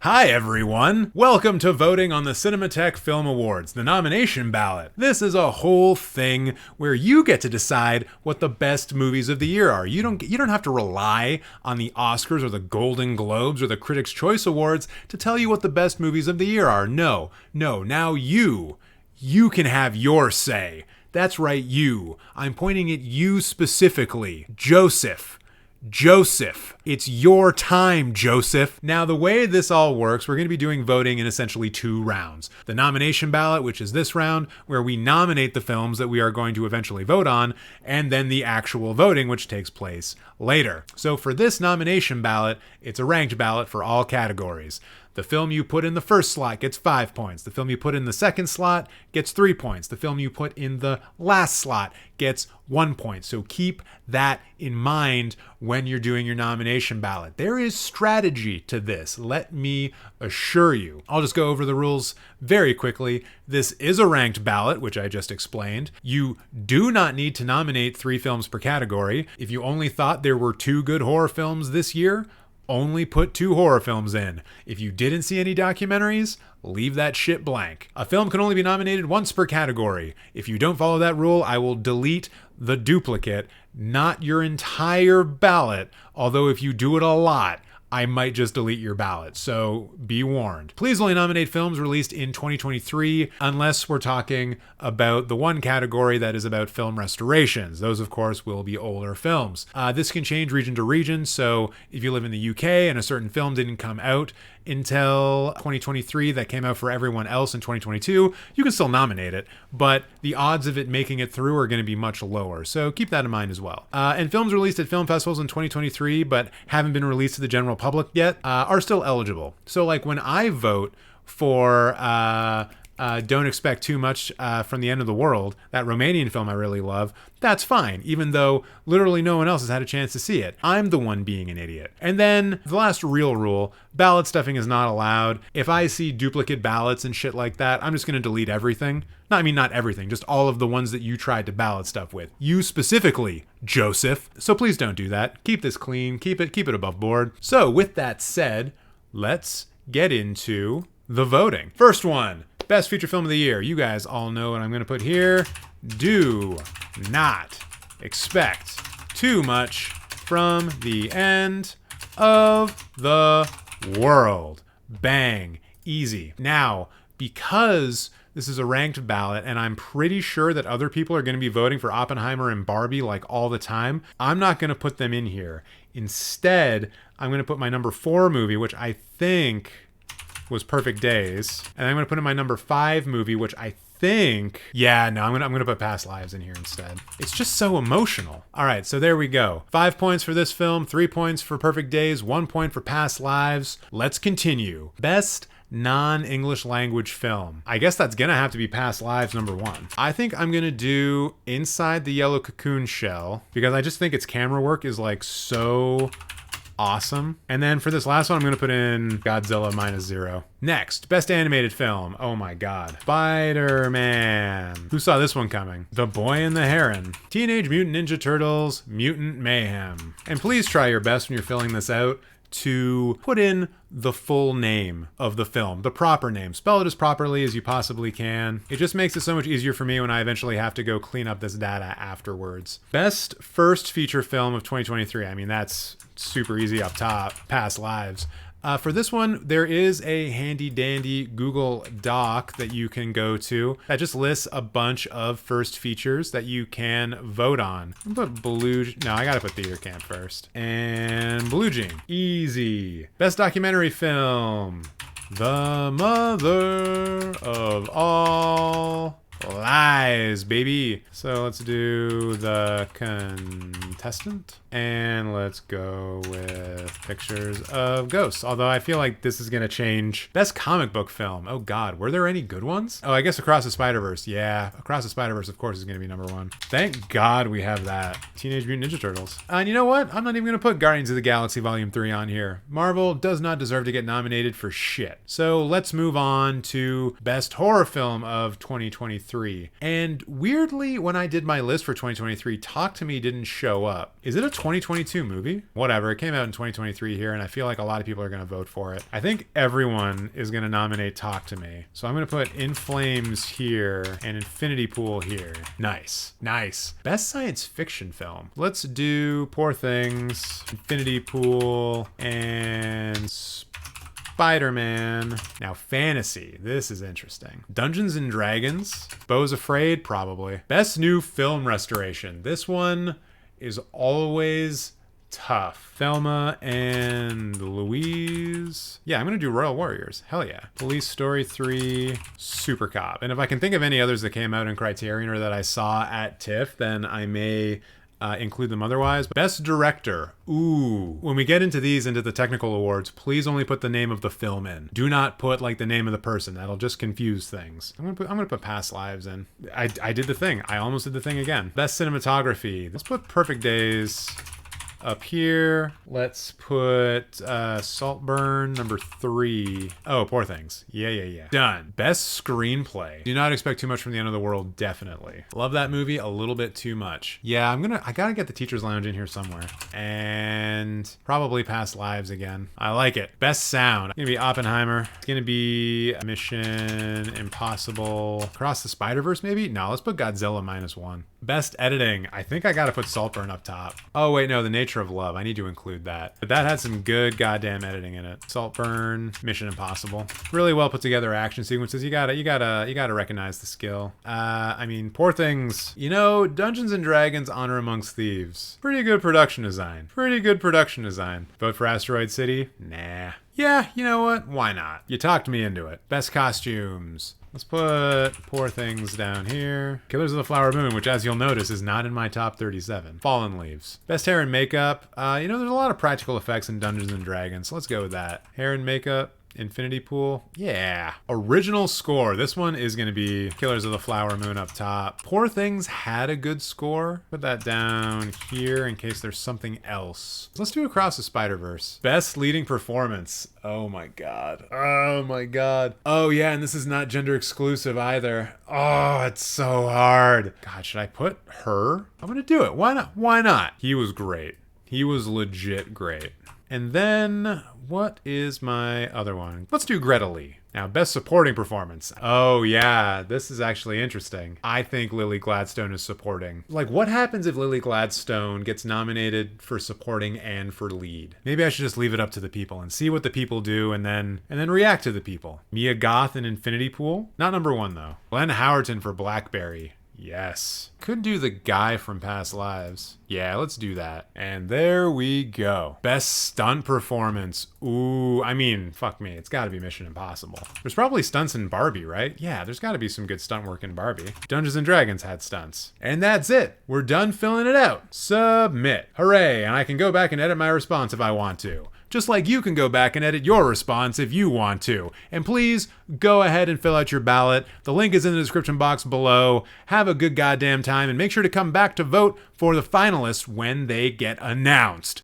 Hi everyone! Welcome to voting on the Cinemateq Film Awards, the nomination ballot. This is a whole thing where you get to decide what the best movies of the year are. You don't have to rely on the Oscars or the Golden Globes or the Critics' Choice Awards to tell you what the best movies of the year are. No, now you can have your say. That's right, you. I'm pointing at you specifically. Joseph, it's your time, Joseph. Now, the way this all works, we're going to be doing voting in essentially two rounds. The nomination ballot, which is this round, where we nominate the films that we are going to eventually vote on, and then the actual voting, which takes place later. So for this nomination ballot, it's a ranked ballot for all categories. The film you put in the first slot gets 5 points. The film you put in the second slot gets 3 points. The film you put in the last slot gets 1 point. So keep that in mind when you're doing your nomination ballot. There is strategy to this, let me assure you. I'll just go over the rules very quickly. This is a ranked ballot, which I just explained. You do not need to nominate 3 films per category. If you only thought there were 2 good horror films this year, only put 2 horror films in. If you didn't see any documentaries, leave that shit blank. A film can only be nominated once per category. If you don't follow that rule, I will delete the duplicate, not your entire ballot, although if you do it a lot, I might just delete your ballot, so be warned. Please only nominate films released in 2023, unless we're talking about the one category that is about film restorations. Those, of course, will be older films. This can change region to region, so if you live in the UK and a certain film didn't come out until 2023 that came out for everyone else in 2022, you can still nominate it, but the odds of it making it through are going to be much lower, so keep that in mind as well. And films released at film festivals in 2023 but haven't been released to the general public yet are still eligible. So like when I vote for Don't Expect Too Much from the End of the World, that Romanian film I really love, that's fine, even though literally no one else has had a chance to see it. I'm the one being an idiot. And then the last real rule, ballot stuffing is not allowed. If I see duplicate ballots and shit like that, I'm just going to delete everything. Not everything, just all of the ones that you tried to ballot stuff with. You specifically, Joseph. So please don't do that. Keep this clean, keep it above board. So with that said, let's get into the voting. First one. Best feature film of the year. You guys all know what I'm going to put here. Do not expect too much from the end of the world. Bang. Easy. Now, because this is a ranked ballot, and I'm pretty sure that other people are going to be voting for Oppenheimer and Barbie like all the time, I'm not going to put them in here. Instead, I'm going to put my number 4 movie, which I think was Perfect Days. And I'm going to put in my number 5 movie, which I think, I'm going to put Past Lives in here instead. It's just so emotional. All right, so there we go. 5 points for this film, 3 points for Perfect Days, 1 point for Past Lives. Let's continue. Best non-English language film. I guess that's gonna have to be Past Lives number 1. I think I'm gonna do Inside the Yellow Cocoon Shell because I just think its camera work is like so awesome. And then for this last one, I'm going to put in Godzilla -0. Next, best animated film. Oh my god. Spider-Man. Who saw this one coming? The Boy and the Heron. Teenage Mutant Ninja Turtles, Mutant Mayhem. And please try your best when you're filling this out to put in the full name of the film, the proper name. Spell it as properly as you possibly can. It just makes it so much easier for me when I eventually have to go clean up this data afterwards. Best first feature film of 2023. I mean, that's super easy up top. Past Lives. For this one, there is a handy dandy Google Doc that you can go to that just lists a bunch of first features that you can vote on. I'll put I gotta put Theater Camp first. And Blue Jean. Easy. Best documentary film. The Mother of All Lies, baby. So let's do The Contestant. And let's go with Pictures of Ghosts. Although I feel like this is going to change. Best comic book film. Oh God, were there any good ones? Oh, I guess Across the Spider-Verse. Yeah, Across the Spider-Verse, of course, is going to be number 1. Thank God we have that. Teenage Mutant Ninja Turtles. And you know what? I'm not even going to put Guardians of the Galaxy Volume 3 on here. Marvel does not deserve to get nominated for shit. So let's move on to Best Horror Film of 2023. 2023. And weirdly, when I did my list for 2023, Talk to Me didn't show up. Is it a 2022 movie? Whatever, it came out in 2023 here, and I feel like a lot of people are going to vote for it. I think everyone is going to nominate Talk to Me. So I'm going to put In Flames here and Infinity Pool here. Nice. Nice. Best science fiction film. Let's do Poor Things, Infinity Pool, and Spider-Man. Now, fantasy. This is interesting. Dungeons and Dragons. Beau's Afraid, probably. Best new film restoration. This one is always tough. Thelma and Louise. Yeah, I'm gonna do Royal Warriors. Hell yeah. Police Story 3, Super Cop. And if I can think of any others that came out in Criterion or that I saw at TIFF, then I may include them otherwise. Best director. Ooh. When we get into these, into the technical awards, please only put the name of the film in. Do not put like the name of the person. That'll just confuse things. I'm gonna put Past Lives in. I did the thing. I almost did the thing again. Best cinematography. Let's put Perfect Days up here. Let's put Saltburn number 3. Oh, Poor Things. Yeah. Done. Best screenplay. Do not expect too much from The End of the World, definitely. Love that movie a little bit too much. Yeah, I gotta get The Teacher's Lounge in here somewhere. And probably Past Lives again. I like it. Best sound. It's gonna be Oppenheimer. It's gonna be Mission Impossible. Across the Spider-Verse, maybe? No, let's put Godzilla -1. Best editing. I think I gotta put Saltburn up top. Oh wait, no, The Nature of Love. I need to include that. But that had some good goddamn editing in it. Saltburn, Mission Impossible. Really well put together action sequences. You gotta recognize the skill. I mean, Poor Things. You know, Dungeons and Dragons: Honor Amongst Thieves. Pretty good production design. Vote for Asteroid City? Nah. Yeah, you know what? Why not? You talked me into it. Best costumes. Let's put Poor Things down here. Killers of the Flower Moon, which as you'll notice is not in my top 37. Fallen Leaves. Best hair and makeup. You know, there's a lot of practical effects in Dungeons and Dragons, so let's go with that. Hair and makeup. Infinity Pool. Yeah. Original score. This one is going to be Killers of the Flower Moon up top. Poor Things had a good score. Put that down here in case there's something else. Let's do Across the Spider-Verse. Best leading performance. Oh my god. Oh yeah, and this is not gender exclusive either. Oh, it's so hard. God, should I put her? I'm going to do it. Why not? He was great. He was legit great. And then, what is my other one? Let's do Greta Lee. Now, best supporting performance. Oh yeah, this is actually interesting. I think Lily Gladstone is supporting. Like, what happens if Lily Gladstone gets nominated for supporting and for lead? Maybe I should just leave it up to the people and see what the people do and then react to the people. Mia Goth in Infinity Pool? Not number 1 though. Glenn Howerton for Blackberry. Yes. Could do the guy from Past Lives. Yeah, let's do that. And there we go. Best stunt performance. Ooh, I mean, fuck me. It's gotta be Mission Impossible. There's probably stunts in Barbie, right? Yeah, there's gotta be some good stunt work in Barbie. Dungeons and Dragons had stunts. And that's it. We're done filling it out. Submit. Hooray, and I can go back and edit my response if I want to. Just like you can go back and edit your response if you want to. And please go ahead and fill out your ballot. The link is in the description box below. Have a good goddamn time and make sure to come back to vote for the finalists when they get announced.